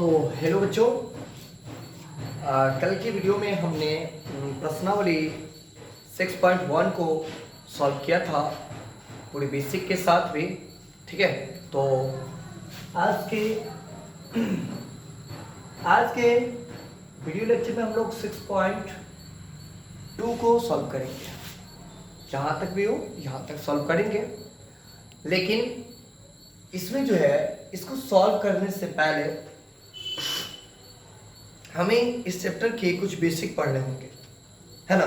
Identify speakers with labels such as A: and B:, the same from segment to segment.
A: तो हेलो बच्चों, कल की वीडियो में हमने प्रश्नावली 6.1 को सॉल्व किया था पूरी बेसिक के साथ भी। ठीक है, तो आज के वीडियो लेक्चर में हम लोग 6.2 को सॉल्व करेंगे। जहाँ तक भी हो यहाँ तक सॉल्व करेंगे, लेकिन इसमें जो है इसको सॉल्व करने से पहले हमें इस चैप्टर के कुछ बेसिक पढ़ने होंगे, है ना।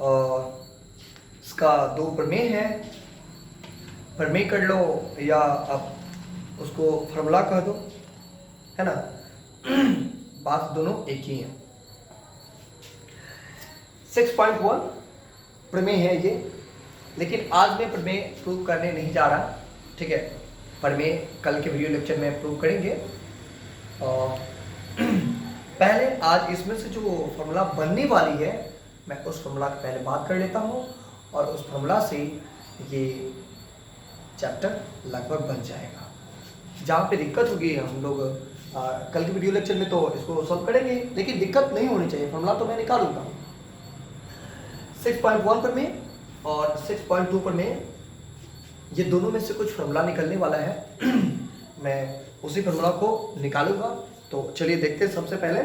A: और इसका दो प्रमेय है, प्रमेय कर लो या आप उसको फॉर्मूला कह दो, है ना। बात दोनों एक ही है। 6.1 प्रमेय है ये, लेकिन आज मैं प्रमेय प्रूव करने नहीं जा रहा। ठीक है, प्रमेय कल के वीडियो लेक्चर में प्रूव करेंगे। और पहले आज इसमें से जो फॉर्मूला बनने वाली है, मैं उस फॉर्मूला की पहले बात कर लेता हूँ और उस फॉर्मूला से ये चैप्टर लगभग बन जाएगा। जहाँ पे दिक्कत होगी हम लोग कल के वीडियो लेक्चर में तो इसको सॉल्व करेंगे, लेकिन दिक्कत नहीं होनी चाहिए। फॉर्मूला तो मैं निकालूंगा। 6.1 पर में और 6.2 पर में ये दोनों में से कुछ फॉर्मूला निकलने वाला है। मैं उसी फॉर्मूला को निकालूंगा। तो चलिए देखते हैं। सबसे पहले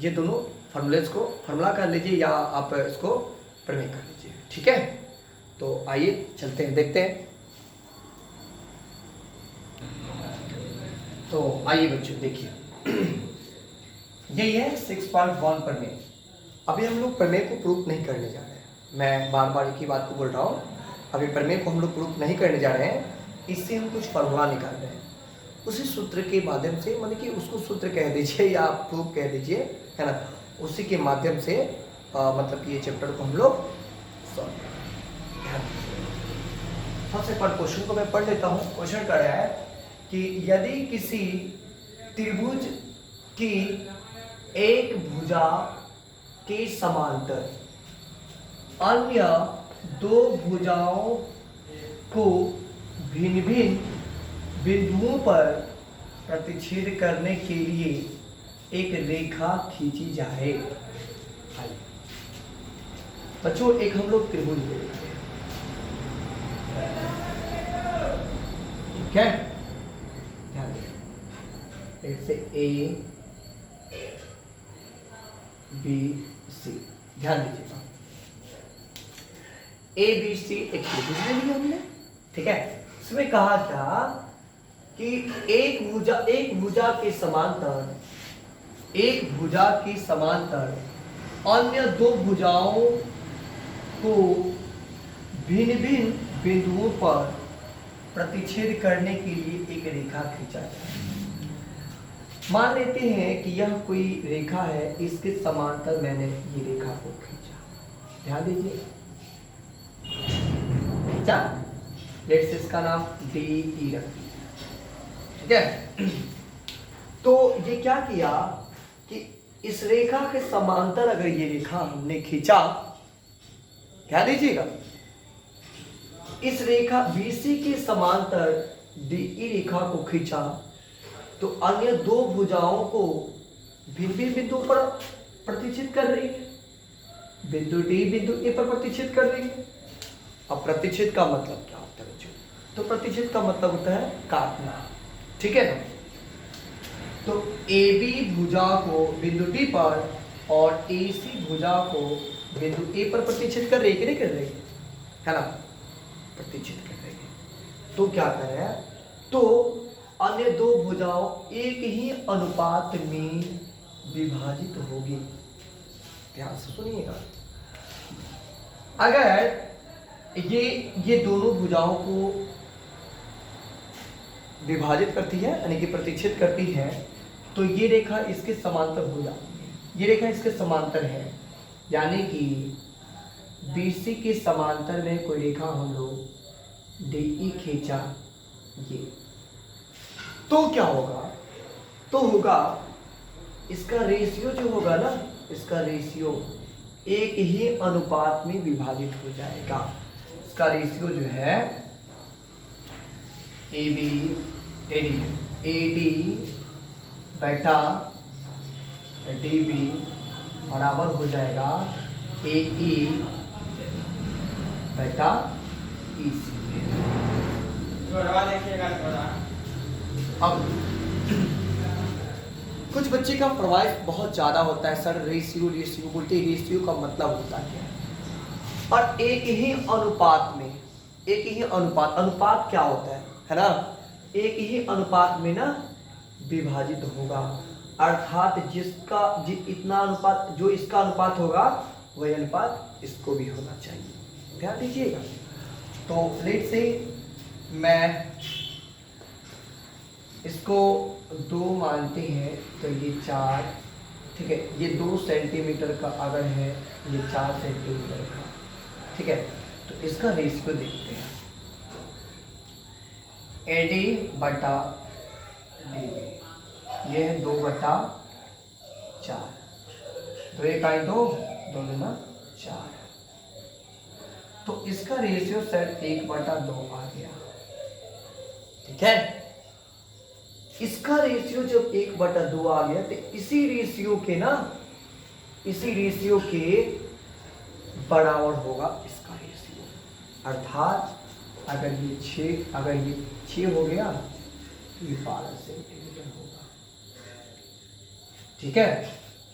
A: ये दोनों फॉर्मूलेस को फॉर्मूला कर लीजिए या आप इसको प्रमेय कर लीजिए। ठीक है, तो आइए चलते हैं, देखते हैं। तो आइए बच्चों देखिए, यही है 6.1 प्रमेय। अभी हम लोग प्रमेय को प्रूफ नहीं करने जा रहे हैं। मैं बार बार एक ही बात को बोल रहा हूँ। अभी प्रमेय को हम लोग प्रूफ नहीं करने जा रहे हैं, इससे हम कुछ फॉर्मूला निकाल रहे हैं। उसी सूत्र के माध्यम से, मतलब कि उसको सूत्र कह दीजिए या आप प्रूफ कह दीजिए, है ना। उसी के माध्यम से मतलब कि ये चैप्टर को हम लोग सॉल्व करें। सबसे पहले क्वेश्चन को मैं पढ़ लेता हूँ। क्वेश्चन कर रहा है कि यदि किसी त्रिभुज की एक भुजा के समांतर अन्य दो भुजाओं को भिन्न भिन्न बिंदुओं पर प्रतिच्छेद करने के लिए एक रेखा खींची जाए। बच्चों, एक हम लोग त्रिभुज ले लेते हैं। ठीक है, ध्यान दीजिए। जैसे ए बी सी, ध्यान दीजिएगा। ए बी सी एक त्रिभुज ले लिया हमने। ठीक है, इसमें कहा था कि एक भुजा के समांतर अन्य दो भुजाओं को भिन्न भिन्न बिंदुओं पर प्रतिच्छेद करने के लिए एक रेखा खींचा जाए। मान लेते हैं कि यह कोई रेखा है, इसके समांतर मैंने ये रेखा को खींचा। ध्यान दीजिए, लेट्स इसका नाम डी ई रख दिया। ठीक है, तो ये क्या किया कि इस रेखा के समांतर अगर ये रेखा हमने खींचा, ध्यान दीजिएगा, इस रेखा बीसी के समांतर डीई रेखा को खींचा तो अन्य दो भुजाओं को भिन्न भिन्न बिंदु पर प्रतिच्छेद कर रही है। बिंदु डी बिंदु ए पर प्रतिच्छेद कर रही है। अब प्रतिच्छेद का मतलब क्या होता है बच्चों? तो प्रतिच्छेद का मतलब होता है काटना। ठीक है ना। तो ए बी भुजा को बिंदु डी पर और ए सी भुजा को बिंदु ए पर प्रतिच्छेद कर रही है कि नहीं कर रही है ना, प्रतिच्छेद कर रही है। तो क्या कर रहा है, तो अन्य दो भुजाओं एक ही अनुपात में विभाजित होगी। ध्यान से सुनिएगा। अगर ये दोनों भुजाओं को विभाजित करती है, यानी कि प्रतिच्छेद करती है, तो ये रेखा इसके समांतर हो जाती है। ये रेखा इसके समांतर है, यानी कि बीसी के समांतर में कोई रेखा हम लोग डीई खींचा, ये तो क्या होगा, तो होगा इसका रेशियो जो होगा ना, इसका रेशियो एक ही अनुपात में विभाजित हो जाएगा। इसका रेशियो जो है A B A D A D बेटा डी बी बराबर हो जाएगा ए ई बेटा ई सी। अब कुछ बच्चे का फरमाइश बहुत ज्यादा होता है, सर रेशियो रेशियो बोलते हैं, रेशियो का मतलब होता क्या है? और एक ही अनुपात में, एक ही अनुपात, अनुपात क्या होता है ना, एक ही अनुपात में ना विभाजित होगा, अर्थात जिसका इतना अनुपात, जो इसका अनुपात होगा वही अनुपात इसको भी होना चाहिए, ध्यान दीजिएगा। तो लेट से मैं इसको 2 मानते हैं तो ये 4, ठीक है, ये 2 सेंटीमीटर का अगर है, ये 4 सेंटीमीटर का, ठीक है। तो इसका रेशियो देखते हैं, एडी बटा डी, ये है 2/4, तो 1 आई 2, 2 दूना 4, तो इसका रेशियो सर 1/2 आ गया, ठीक है। इसका रेशियो जब 1/2 आ गया तो इसी रेशियो के ना, इसी रेशियो के बराबर होगा इसका रेशियो, अर्थात अगर ये 6 हो गया तो ये 12 सेंटीमीटर होगा, ठीक है।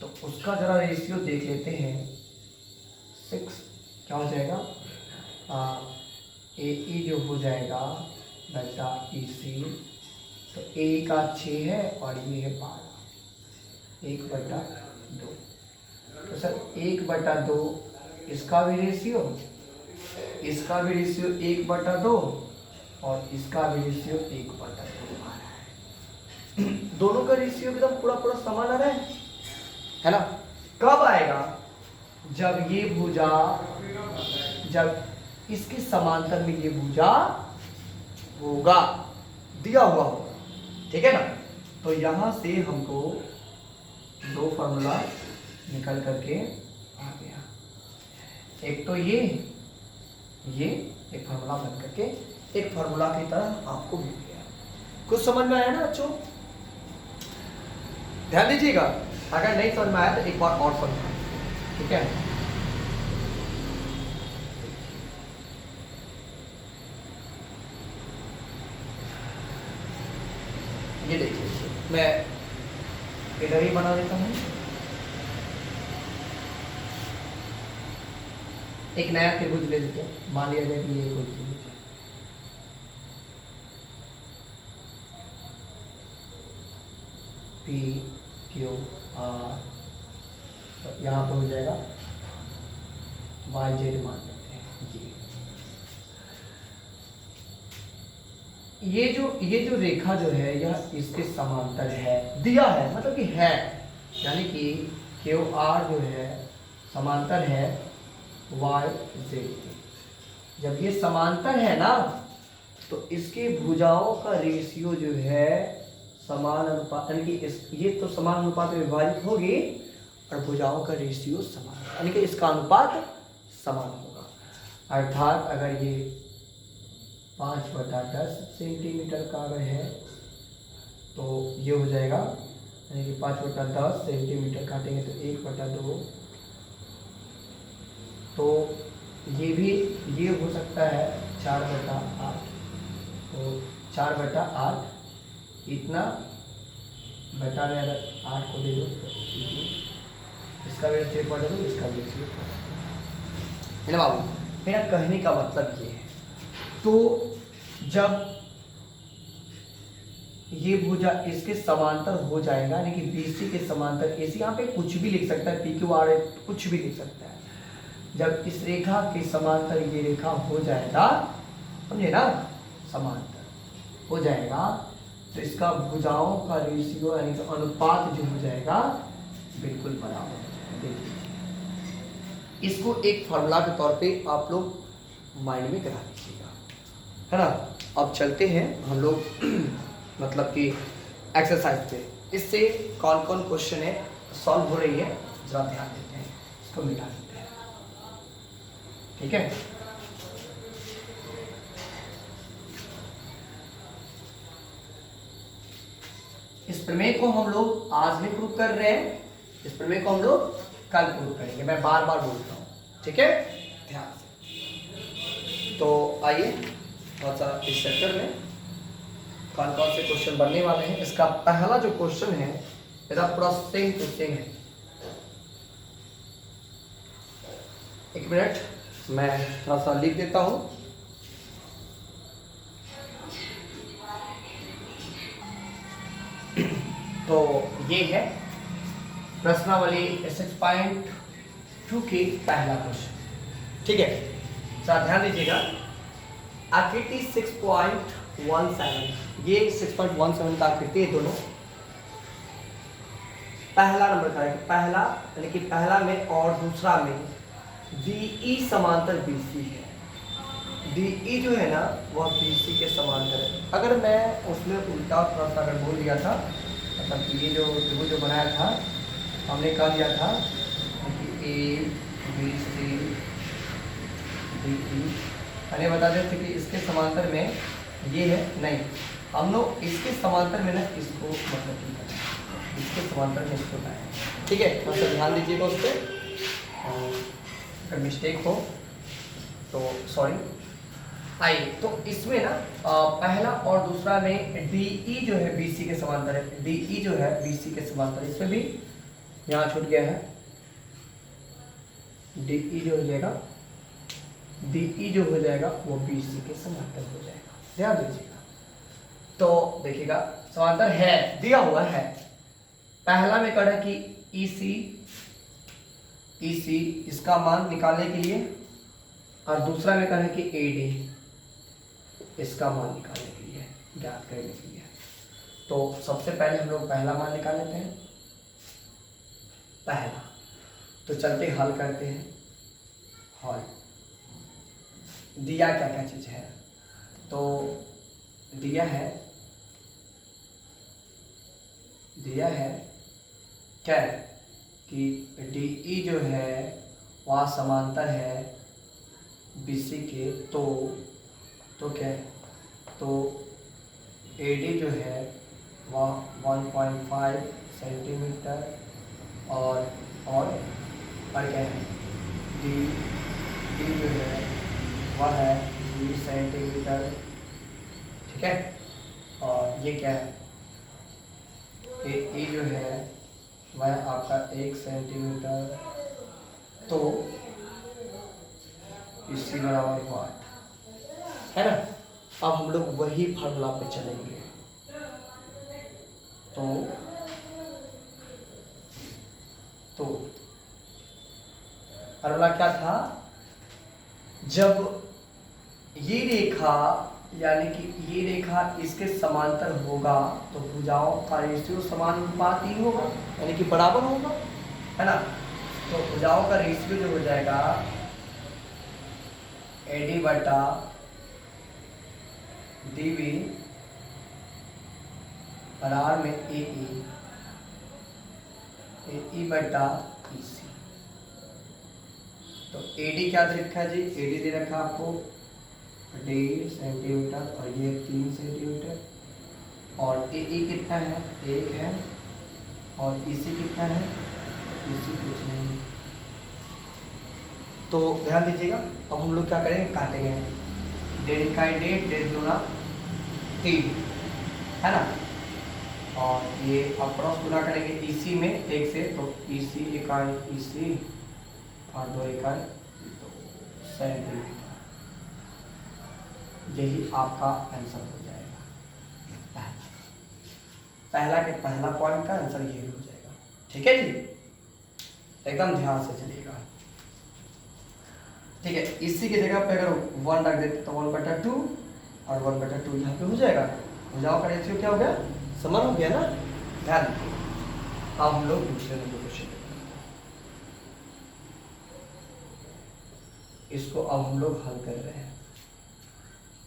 A: तो उसका जरा रेशियो देख लेते हैं, 6 क्या हो जाएगा, ए ई जो हो जाएगा बेटा ई सी, तो ए का 6 है और ये है 12, 1/2, तो सर 1/2 इसका भी रेशियो, इसका भी रेशियो 1/2 और इसका भी रेशियो 1/2 आ रहा है। दोनों का रेशियो एकदम पूरा पूरा समान आ रहा है ना। कब आएगा, जब ये भुजा, जब इसके समांतर में ये भुजा होगा, दिया हुआ होगा, ठीक है ना। तो यहां से हमको 2 फॉर्मूला निकल करके आ गया, एक तो ये एक फार्मूला बन करके एक फार्मूला की तरह आपको मिल गया। कुछ समझ में आया ना बच्चों, ध्यान दीजिएगा, अगर नहीं समझ में आया तो एक बार और समझाएं, ठीक है। ये देखिए, मैं इधर ही बना देता हूं, एक नया त्रिभुज ले लेते हैं, मान लिया जाए कि ये कोई त्रिभुज है, पी क्यू आर, तो यहाँ पर हो जाएगा वाई जेड मान लेते हैं जी। ये जो रेखा जो है यह इसके समांतर है, दिया है मतलब कि है, यानी कि क्यू आर जो है समांतर है वाई जेड। जब ये समांतर है ना तो इसके भुजाओं का रेशियो जो है समान अनुपात, यानी कि ये तो समान अनुपात में विभाजित होगी और भुजाओं का रेशियो समान, यानी कि इसका अनुपात समान होगा। अर्थात अगर ये 5/10 सेंटीमीटर का अगर है तो ये हो जाएगा, यानी कि 5/10 सेंटीमीटर काटेंगे तो 1/2, तो ये हो सकता है 4/8, तो 4/8 इतना बटा में अगर 8 को दे दो तो इसका भी चेक पढ़ दो, इसका भी चेक है ना बाबू। मेरा कहने का मतलब ये है, तो जब ये भुजा इसके समांतर हो जाएगा, यानी कि BC के समांतर, AC यहाँ पे कुछ भी लिख सकता है, PQR कुछ भी लिख सकता है। जब इस रेखा के समांतर ये रेखा हो जाएगा, समझे ना, समांतर हो जाएगा तो इसका भुजाओं का रेशियो यानी कि अनुपात जो हो जाएगा बिल्कुल बराबर हो जाएगा। देखिए, इसको एक फॉर्मूला के तौर पे आप लोग माइंड में करा लीजिएगा, है ना। अब चलते हैं हम लोग मतलब कि एक्सरसाइज पे, इससे कौन कौन क्वेश्चन है सॉल्व हो रही है जरा ध्यान देते हैं, इसको मिटा देते हैं, ठीक है। इस प्रमेय को हम लोग आज भी प्रूव कर रहे हैं, इस प्रमेय को हम लोग कल प्रूव करेंगे, मैं बार बार बोल रहा हूँ, ठीक है, ध्यान से। तो आइए थोड़ा सा इस चैप्टर में कौन कौन से क्वेश्चन बनने वाले हैं। इसका पहला जो क्वेश्चन है मेरा पूरा सेम टू सेम है। एक मिनट मैं थोड़ा सा लिख देता हूँ। तो ये है प्रश्नावली 6.2 की पहला क्वेश्चन, ठीक है, सर ध्यान दीजिएगा। आकृति 6.17, ये 6.17 का आकृति है दोनों। पहला नंबर का है, पहला यानी कि पहला में और दूसरा में DE समांतर BC है। DE जो है ना वह BC के समांतर है। अगर मैं उसमें उल्टा थोड़ा सा अगर बोल दिया था, मतलब ये जो त्रिभुज जो बनाया था हमने कह दिया था कि ABC DE, मैंने बता दिया था कि इसके समांतर में ये है, नहीं, हम लोग इसके समांतर में ना इसको मतलब नहीं करना, इसके समांतर में इसको लाए, ठीक है, थोड़ा सा ध्यान दीजिएगा उस पर, अगर मिस्टेक हो तो सॉरी। आइए तो इसमें ना पहला और दूसरा में DE जो है BC के समांतर है, DE जो है BC के समांतर है, इसमें भी यहाँ छूट गया है, DE जो हो जाएगा, DE जो हो जाएगा वो BC के समांतर हो जाएगा, ध्यान दीजिएगा। तो देखिएगा समांतर है, दिया हुआ है। पहला में कहा कि EC इसका मान निकालने के लिए, और दूसरा में कहा कि AD इसका मान निकालने के लिए, ज्ञात करने के लिए। तो सबसे पहले हम लोग पहला मान निकाल लेते हैं, पहला। तो चलते हल करते हैं। हल दिया क्या क्या चीज है, तो दिया है क्या कि DE जो है वह समांतर है BC के, तो क्या है, तो AD जो है वह 1.5 सेंटीमीटर और क्या है D जो है वह है 20 सेंटीमीटर, ठीक है, और ये क्या है AE जो है वह आपका 1 सेंटीमीटर, तो इसी बराबर 8 है ना। अब हम लोग वही फार्मूला पे चलेंगे। तो फार्मूला क्या था, जब ये रेखा यानी कि ये रेखा इसके समांतर होगा तो भुजाओं का रेशियो समानुपाती होगा, यानी कि बराबर होगा, है ना। तो भुजाओं का रेशियो जो हो जाएगा AD बटा DB बराबर में AE बटा EC। तो AD क्या दे रखा है जी, AD दे रखा आपको 1.5 सेंटीमीटर और ये 3 सेंटीमीटर, और AE कितना है, 1 है, और EC कितना है, EC कुछ नहीं। तो ध्यान दीजिएगा। अब हम लोग क्या करेंगे, काटेंगे, 1.5 का 1.5, 1.5 दूना 3, है ना, और ये अब क्रॉस गुना करेंगे EC में 1 से, तो EC इकाई EC और 2 इकाई सेंटीमीटर, यही आपका आंसर हो जाएगा। पहला के पहला पॉइंट का आंसर यही हो जाएगा, ठीक है जी, एकदम ध्यान से चलिएगा, ठीक है। इसी की जगह पे अगर 1 रख देते तो 1/2 और 1/2 यहाँ पे हो जाएगा, भुजाओं का रेशियो क्या हो गया, समान हो गया ना, ध्यान दीजिए। अब हम लोग दूसरे नंबर क्वेश्चन, इसको अब हम लोग हल कर रहे हैं।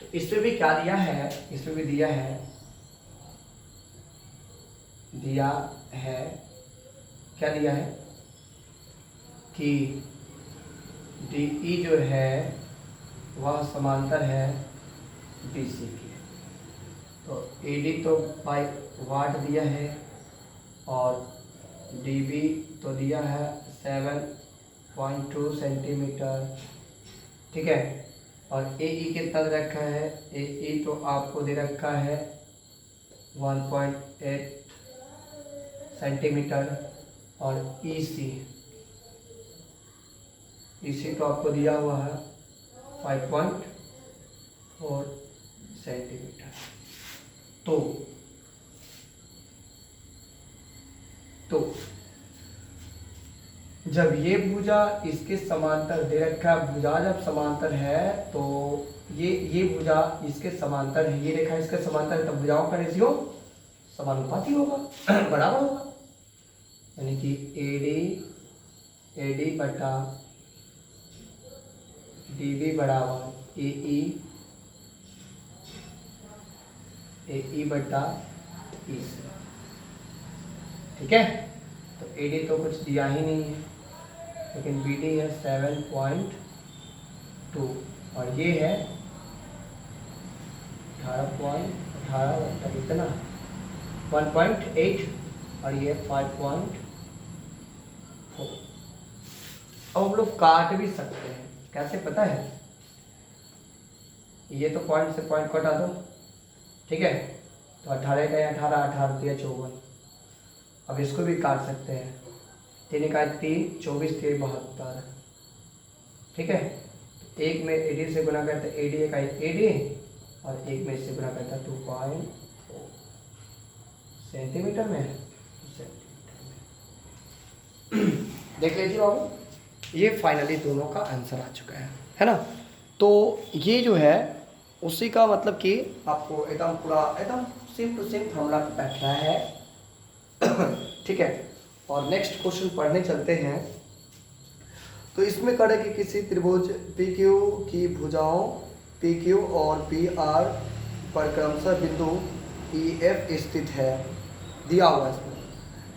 A: तो इसमें भी क्या दिया है, इसमें भी दिया है क्या दिया है कि DE जो है वह समांतर है BC के, तो AD तो बाई वाट दिया है और DB तो दिया है 7.2 सेंटीमीटर, ठीक है। और AE कितना दे रखा है, AE तो आपको दे रखा है 1.8 सेंटीमीटर और EC तो आपको दिया हुआ है 5.4 सेंटीमीटर। तो जब ये भुजा इसके समांतर दे रखा है, भुजा जब समांतर है तो ये भुजा इसके समांतर है, ये रेखा इसके समांतर है, तब भुजाओं का रेशियो समानुपाती होगा, बराबर होगा। यानी कि AD बटा DB बराबर AE बटा EC, ठीक है। तो AD तो कुछ दिया ही नहीं है, लेकिन BD है 7.2 और ये है 18 बटा इतना 1.8 और ये 5.4। अब हम लोग काट भी सकते हैं, कैसे पता है, ये तो पॉइंट से पॉइंट कटा दो, ठीक है। तो 18 का 18 दिया 54। अब इसको भी काट सकते हैं, 3 का 3 24 3 72, ठीक है। एक में AD से गुना करते AD का AD और एक में इससे गुना करता 2.4 सेंटीमीटर में देख लीजिए बाबू, ये फाइनली दोनों का आंसर आ चुका है ना। तो ये जो है उसी का मतलब कि आपको एकदम पूरा एकदम सेम टू सेम फॉर्मूला बैठ रहा है, ठीक है। और नेक्स्ट क्वेश्चन पढ़ने चलते हैं। तो इसमें कह रहा है कि किसी त्रिभुज PQ की भुजाओं PQ और PR पर क्रमशः बिंदु EF स्थित है, दिया हुआ है। इसमें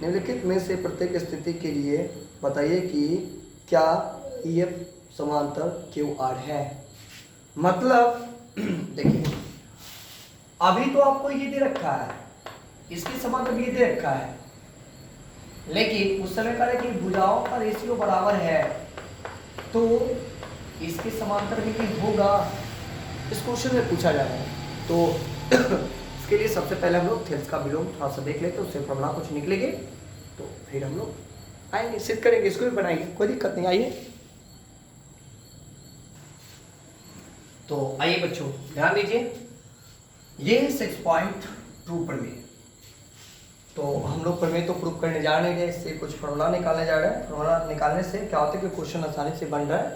A: निम्नलिखित में से प्रत्येक स्थिति के लिए बताइए कि क्या EF समांतर QR है। मतलब देखिए, अभी तो आपको ये दे रखा है, इसके समांतर ये दे रखा है, लेकिन उस समय कह रहे कि भुजाओं का रेशियो बराबर है, तो इसके समांतर भी ये होगा, इस क्वेश्चन में पूछा जा रहा है। तो इसके लिए सबसे पहले हम लोग थेल्स का विलोम थोड़ा सा देख लेते हैं, उससे फॉर्मूला कुछ निकलेंगे, तो फिर हम लोग आएंगे सिद्ध करेंगे, इसको भी बनाएंगे, कोई दिक्कत नहीं। आइए तो आइए बच्चों ध्यान दीजिए, ये 6.2 प्रमेय। तो हम लोग प्रमेय तो प्रूव करने जा रहे हैं, इससे कुछ फॉर्मूला निकालने जा रहे हैं। फॉर्मूला निकालने से क्या होता है कि क्वेश्चन आसानी से बन रहा है,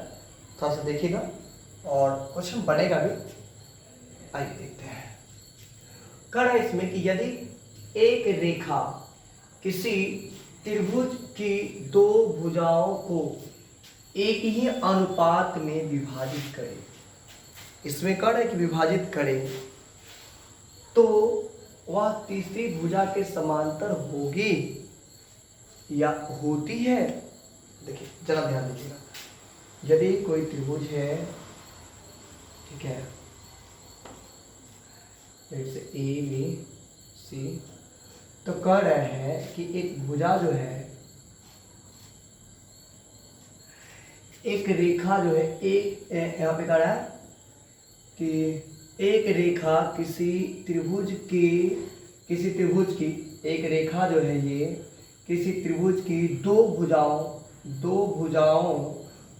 A: थोड़ा सा देखिएगा और क्वेश्चन बनेगा भी। आइए देखते हैं। कह रहा है इसमें कि यदि एक रेखा किसी त्रिभुज की दो भुजाओं को एक ही अनुपात में विभाजित करे, इसमें कह रहा है कि विभाजित करे, तो वह तीसरी भुजा के समांतर होगी या होती है। देखिए जरा ध्यान दीजिएगा, यदि कोई त्रिभुज है, ठीक है, जैसे ABC, तो कह रहे हैं कि एक भुजा जो है, एक रेखा जो है, एक यहाँ पे कह रहा है कि एक रेखा किसी त्रिभुज की एक रेखा जो है, ये किसी त्रिभुज की दो भुजाओं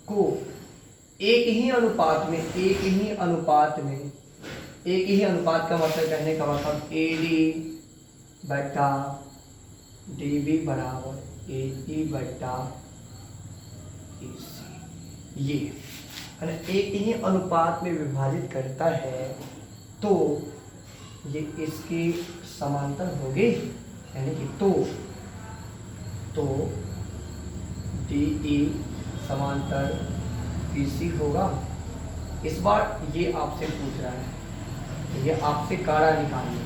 A: को एक ही अनुपात का मतलब कहने का मतलब AD बटा DB बराबर AE बटा EC, ये एक ही अनुपात में विभाजित करता है, तो ये इसकी समांतर होगी, यानी कि तो DE समांतर PC होगा। इस बार ये आपसे पूछ रहा है, ये आपसे काड़ा निकालना,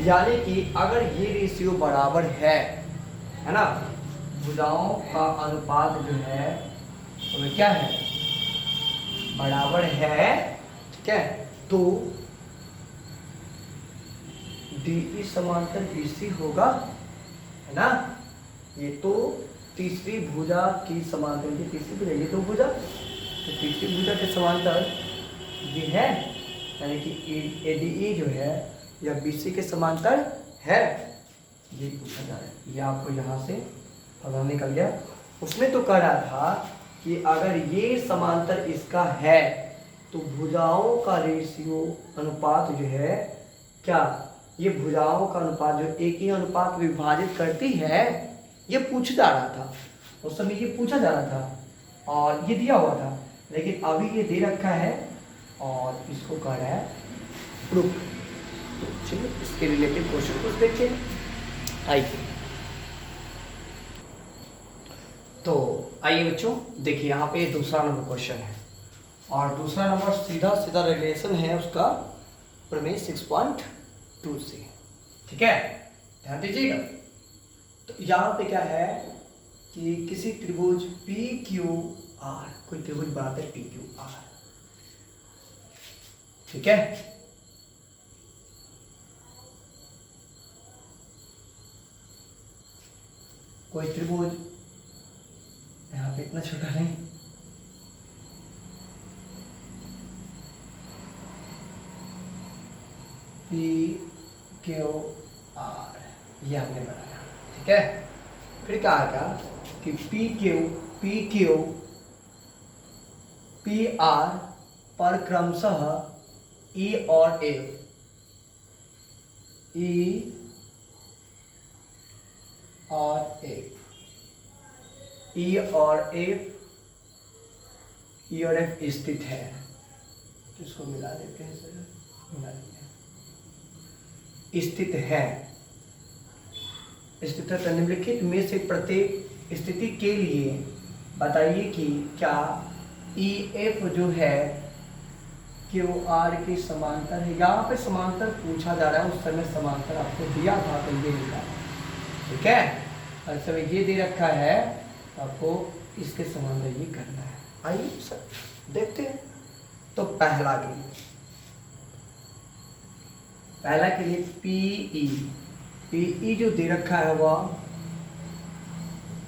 A: यानी कि अगर ये रेशियो बराबर है ना, भुजाओं का अनुपात जो है तो क्या है, बराबर है, ठीक है। तो DE समांतर BC होगा, है ना। ये तो तीसरी भुजा की समांतर, ये तीसरी भुजा, ये तो भुजा, तो तीसरी भुजा के समांतर ये है, यानी कि ADE जो है यह BC के समांतर है, ये पूछा जा रहा है। ये आपको यहाँ से पता निकल गया। उसमें तो कह रहा था कि अगर ये समांतर इसका है तो भुजाओं का रेशियो अनुपात जो है, क्या ये भुजाओं का अनुपात जो एक ही अनुपात विभाजित करती है, ये पूछा जा रहा था। उस समय ये पूछा जा रहा था और ये दिया हुआ था, लेकिन अभी ये दे रखा है और इसको कह रहा है प्रूफ। तो चलिए इसके रिलेटेड क्वेश्चन कुछ देखते हैं, आइए। तो आइए बच्चों, देखिए यहाँ पे दूसरा नंबर क्वेश्चन है और दूसरा नंबर सीधा सीधा रिलेशन है उसका प्रमेय 6.2 से, ठीक है, ध्यान दीजिएगा। तो यहाँ पे क्या है कि किसी त्रिभुज PQR, कोई त्रिभुज बनाते हैं PQR, ठीक है। कोई त्रिभुज, यहाँ पे इतना छोटा नहीं, PQR ये हमने बनाया, ठीक है। फिर कहा क्या कि PQ PR पर क्रमशः E और F, E और F, E और F, E और F स्थित है। तो इसको मिला देते हैं सर, मिला देते हैं, स्थित है। स्थित है निम्नलिखित में से प्रत्येक स्थिति के लिए बताइए कि क्या EF जो है QR के समांतर है। यहाँ पे समांतर पूछा जा रहा है, उस समय समांतर आपको दिया था तो ये लिखा, ठीक है। और समय ये दे रखा है तो आपको इसके समांतर ये करना है। आइए सर देखते हैं। तो पहला के लिए PE जो दे रखा है वह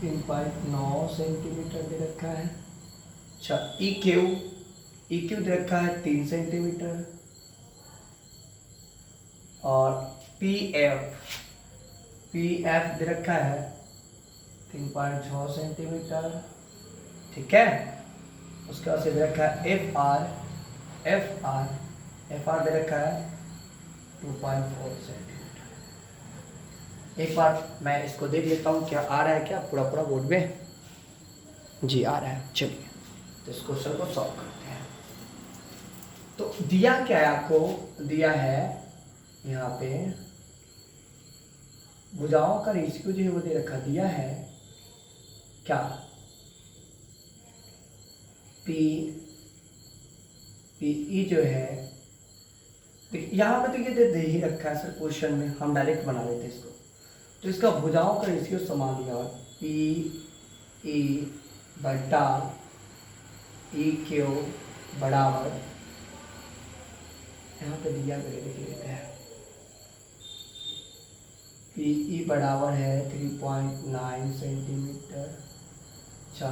A: 3.9 सेंटीमीटर दे रखा है। अच्छा, EQ दे रखा है 3 सेंटीमीटर और PF दे रखा है 3.6 सेंटीमीटर, ठीक है। उसके बाद से दे रखा है FR दे रखा है 2.4 सेंटीमीटर। एक बार मैं इसको देख लेता हूँ क्या आ रहा है, क्या पूरा बोर्ड में जी आ रहा है। चलिए तो इस क्वेश्चन को सॉल्व करते हैं। तो दिया क्या है आपको, दिया है यहाँ पे भुजाओं का रेशियो जो है वो दे रखा, दिया है क्या PE जो है, यहाँ पे तो ये दे ही रखा है सर क्वेश्चन में, हम डायरेक्ट बना लेते हैं इसको। तो इसका भुजाओं का रेशियो समान दिया हुआ PE बटा EQ बराबर, यहाँ पे दिया गया देख लेते हैं, PE बराबर है 3.9 सेंटीमीटर। अच्छा,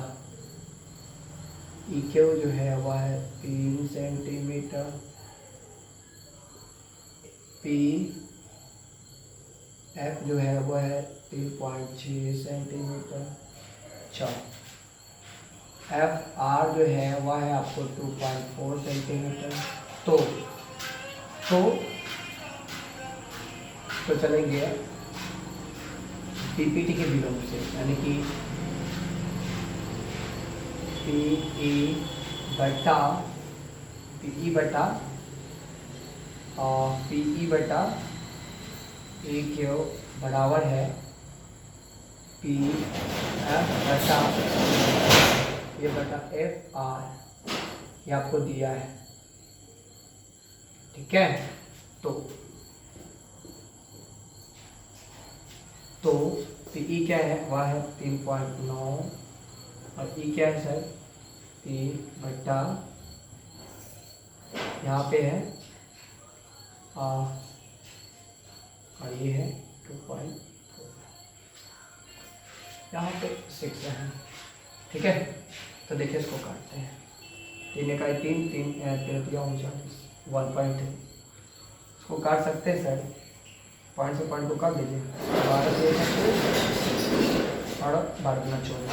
A: EQ जो है वह है 3 सेंटीमीटर, PF जो है वह है 3.6 सेंटीमीटर। अच्छा, FR जो है वह है आपको 2.4 सेंटीमीटर। तो चलेंगे PPT के विलोम से, यानी कि PE बटा EQ बराबर है PF बटा ये बटा FR, ये आपको दिया है, ठीक है। तो PE क्या है, वह है 3.9 और E क्या है सर, E बटा यहाँ पे है और ये है 2.4, यहाँ पे 6 है। ठीक है, तो देखिए इसको काटते हैं। 3 इकाई 3, 3 3 39, 1.3 इसको काट सकते हैं सर। पॉइंट से पॉइंट को काट दीजिए। 12 से 1 और 12 24,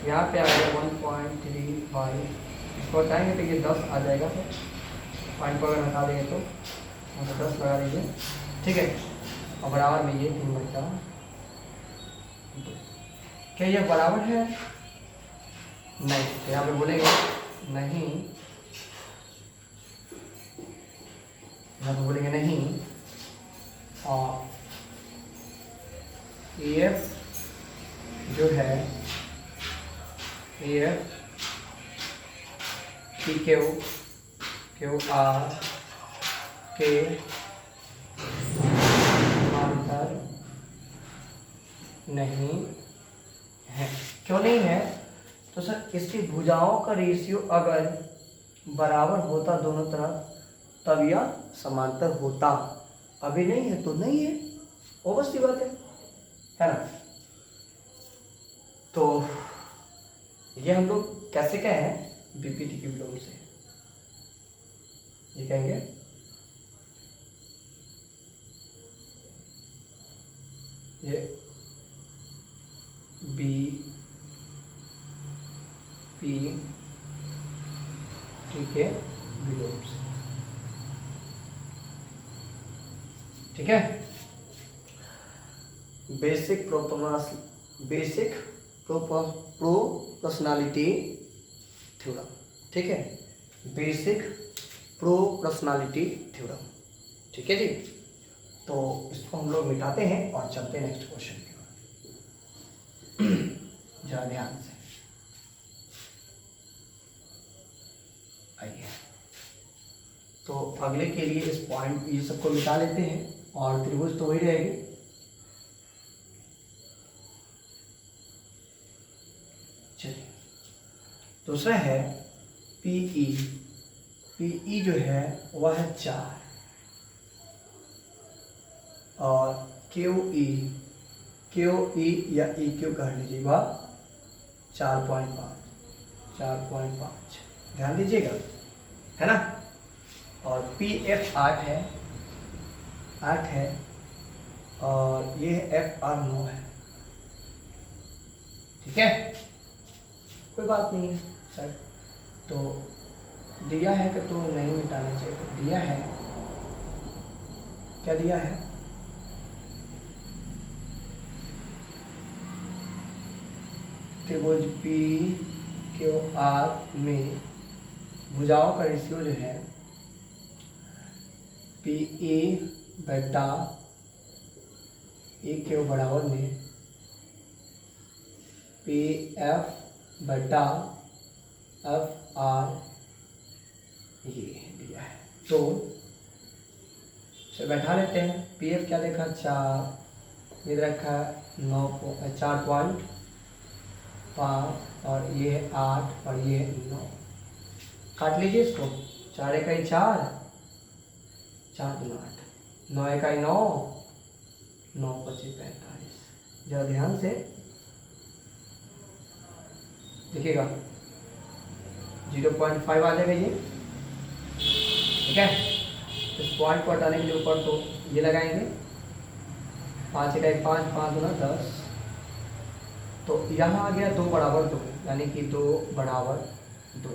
A: यहाँ पे आ गया 1.35। इसको हटाएंगे तो ये 10 आ जाएगा। तो पॉइंट को अगर हटा देंगे तो 10 लगा दीजिए। ठीक है, और बराबर में ये 3/2। क्या ये बराबर है? नहीं, तो यहाँ पे बोलेंगे नहीं, यहाँ पे बोलेंगे नहीं। और EF जो है EF PQ QR के समांतर नहीं है। क्यों नहीं है? तो सर इसकी भुजाओं का रेशियो अगर बराबर होता दोनों तरफ तब यह समांतर होता। अभी नहीं है तो नहीं है, ऑब्वियस सी बात है ना। तो ये हम लोग कैसे कहें? बीपीटी के विलोम से ये कहेंगे ये बी पी टी के विलोम से। ठीक है, बेसिक प्रोपोर्शनलिटी थ्योरम। ठीक है, बेसिक प्रोपोर्शनलिटी थ्योरम। ठीक है जी, तो इसको हम लोग मिटाते हैं और चलते हैं नेक्स्ट क्वेश्चन की ओर। जरा ध्यान से आइए। तो अगले के लिए इस पॉइंट ये सबको मिटा लेते हैं और त्रिभुज तो वही रहेगी। चलिए, दूसरा है PE। PE जो है वह है 4 और QE या EQ कह लीजिए वह 4.5 ध्यान दीजिएगा, है ना। और PF 8 है और ये FR 9 है। ठीक है, कोई बात नहीं है सर। तो दिया है कि तो नहीं मिटाना चाहिए। तो दिया है, क्या दिया है? त्रिभुज PQR में भुजाओं का रेशियो जो है PE बटा EQ बराबर में PF बटा FR ये दिया है। तो बैठा लेते हैं। PF क्या देखा? 4, ये रखा 4.5 और ये 8 और ये 9। काट लीजिए इसको। 4 इकाई 4, 4 दूना 8, 9 इकाई 9, 9 25 45। जरा ध्यान से देखिएगा, 0.5 आ जाएगा ये। ठीक है, इस पॉइंट को हटाने के लिए ऊपर तो ये लगाएंगे। 5 इकाई 5, 5 दूना 10। तो यहाँ आ गया 2 बराबर 2, यानी कि 2 बराबर 2।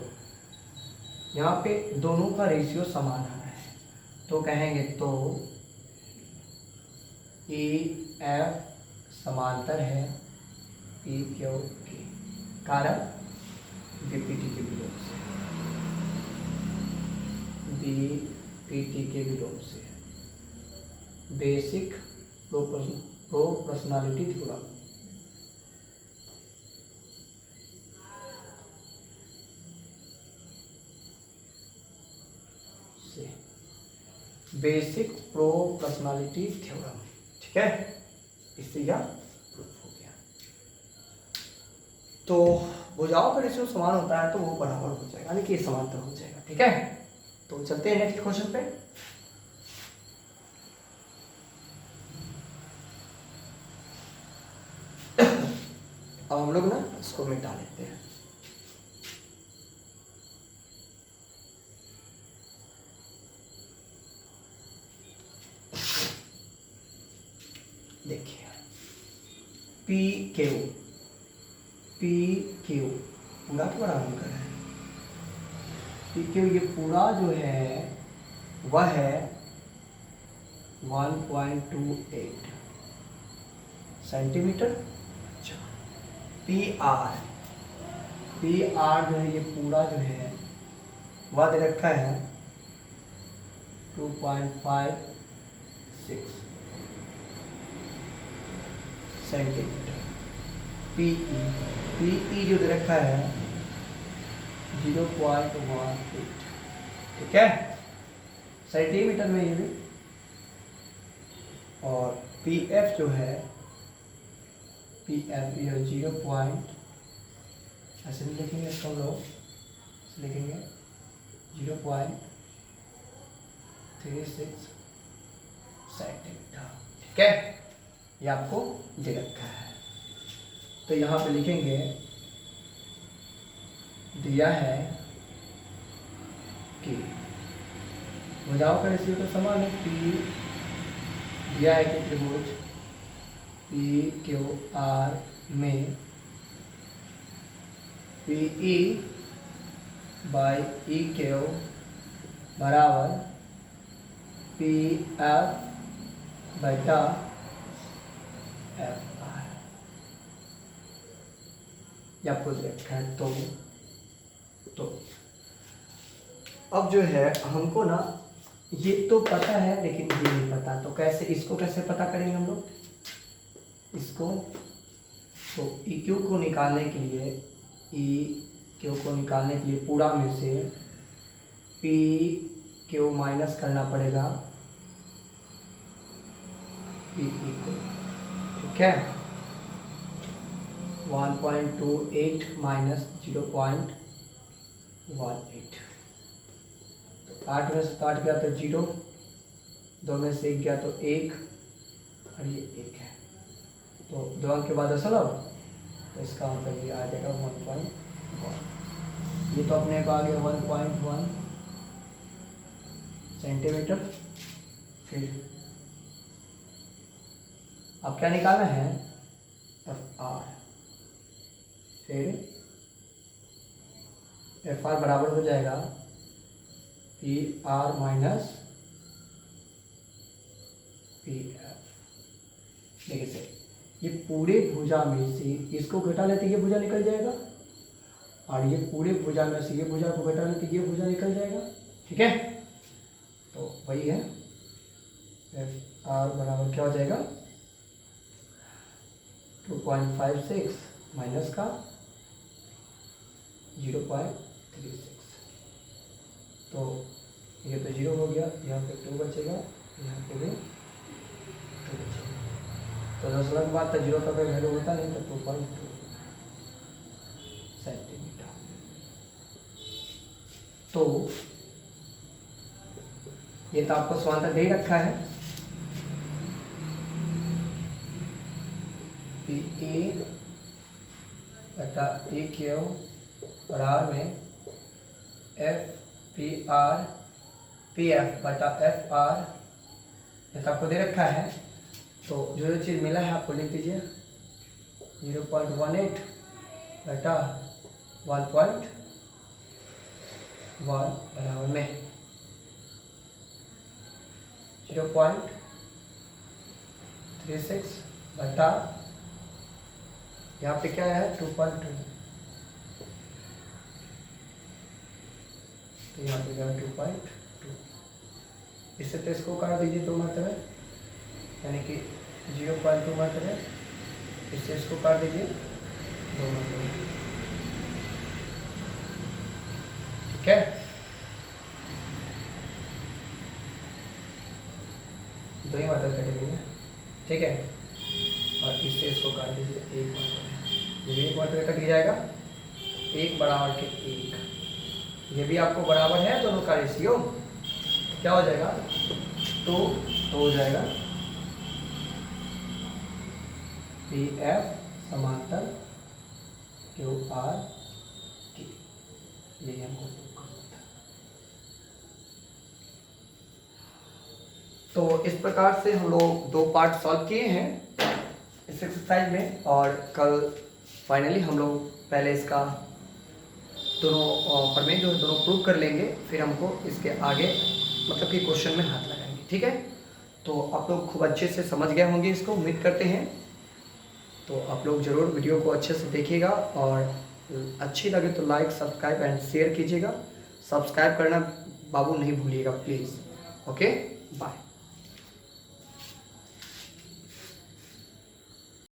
A: यहाँ पे दोनों का रेशियो समान आ रहा है, तो कहेंगे तो EF समांतर है PQ के। कारण बीपीटी के विलोम से, बीपीटी के विलोम से बेसिक प्रोपोर्शनलिटी थ्योरम से, बेसिक प्रोपोर्शनलिटी थ्योरम। ठीक है, इससे यह प्रूफ हो गया। तो भुजाओं का रेशियो समान होता है तो वो बराबर हो जाएगा, यानी कि समांतर हो जाएगा। ठीक है, तो चलते हैं नेक्स्ट क्वेश्चन पे। अब हम लोग ना इसको मिटा लेते हैं। देखिए पी क्यू पूरा तो बराबर कर है। पी क्यू ये पूरा जो है वह है 1.28 सेंटीमीटर। अच्छा पी आर जो है ये पूरा जो है वह दे रखा है 2.56 सेंटीमीटर। पीई जो दे रखा है 0.18, ठीक है, सेंटीमीटर में ये भी। और पी एफ जो है पी एफ ये 0. ऐसे भी लिखेंगे इसको हम लोग, लिखेंगे 0.36 सेंटीमीटर, ठीक है, ये आपको दे रखा है। तो यहाँ पे लिखेंगे दिया है कि भुजाओं का रेशियो तो समान है। पी दिया है कि त्रिभुज पी क्यू आर में P E by E Q बराबर पी एफ बटा एफ आर, या आपको देखा है। तो अब जो है हमको ना ये तो पता है लेकिन ये नहीं पता, तो कैसे इसको कैसे पता करेंगे हम लोग इसको। तो ई क्यू को निकालने के लिए पूरा में से पी क्यू माइनस करना पड़ेगा पी ई को, ठीक है। 1.28 माइनस 0.18, तो 8 में से 8 गया तो 0, 2 में से 1 गया तो 1, और ये 1 है, तो 2 अंक के बाद दशमलव, तो इसका मतलब ये आ जाएगा 1.1। ये तो अपने को आ गया 1.1 सेंटीमीटर। फिर अब क्या निकालना है, एफ आर। फिर एफ आर बराबर हो जाएगा P R minus P F. देखिए सर, ये पूरे भुजा में से इसको घटा लेते ये भुजा निकल जाएगा, और ये पूरे भुजा में से ये भुजा को घटा लेते ये भुजा निकल जाएगा, ठीक है। तो वही है एफ आर बराबर क्या हो जाएगा 2.56 माइनस का 0.36, तो ये तो 0 हो गया, यहाँ पे 2 बचेगा, यहाँ पे भी 2 बचेगा। तो दशमलव के बाद तो 0 का कोई वैल्यू होता नहीं, तो 2.2 सेंटीमीटर। तो ये तो आपको समांतर दे ही रखा है, पी ए बटा ए क्यू और आर में F P R P F बटा एफ आर, ये तो आपको दे रखा है। तो जो चीज़ मिला है आपको लिख दीजिए 0.18 बटा 1.1 बराबर में 0.36 बटा यहाँ पे क्या है 2.2, तो यहाँ पे क्या 2.2, इससे तो इसको काट दीजिए 2 मरतबे, यानी कि 0.2 मरतबे, इससे इसको काट दीजिए 2 मरतबे, ठीक है। दो ही मरतबे कटेंगे, ठीक है, और इससे इसको काट दीजिए 1 मरतबे, जब 1 मरतबे कट जाएगा 1 बराबर के 1, ये भी आपको बराबर है दोनों का रेशियो, क्या हो जाएगा तो हो जाएगा पी एफ समांतर QRT, यही हमको करना था। तो इस प्रकार से हम लोग 2 पार्ट सॉल्व किए हैं इस एक्सरसाइज में, और कल फाइनली हम लोग पहले इसका दोनों प्रमेय जो है दोनों प्रूव कर लेंगे, फिर हमको इसके आगे मतलब कि क्वेश्चन में हाथ लगाएंगे। ठीक है, तो आप लोग खूब अच्छे से समझ गए होंगे इसको, उम्मीद करते हैं। तो आप लोग ज़रूर वीडियो को अच्छे से देखिएगा, और अच्छी लगे तो लाइक, सब्सक्राइब एंड शेयर कीजिएगा। सब्सक्राइब करना बाबू नहीं भूलिएगा प्लीज़। Okay, bye.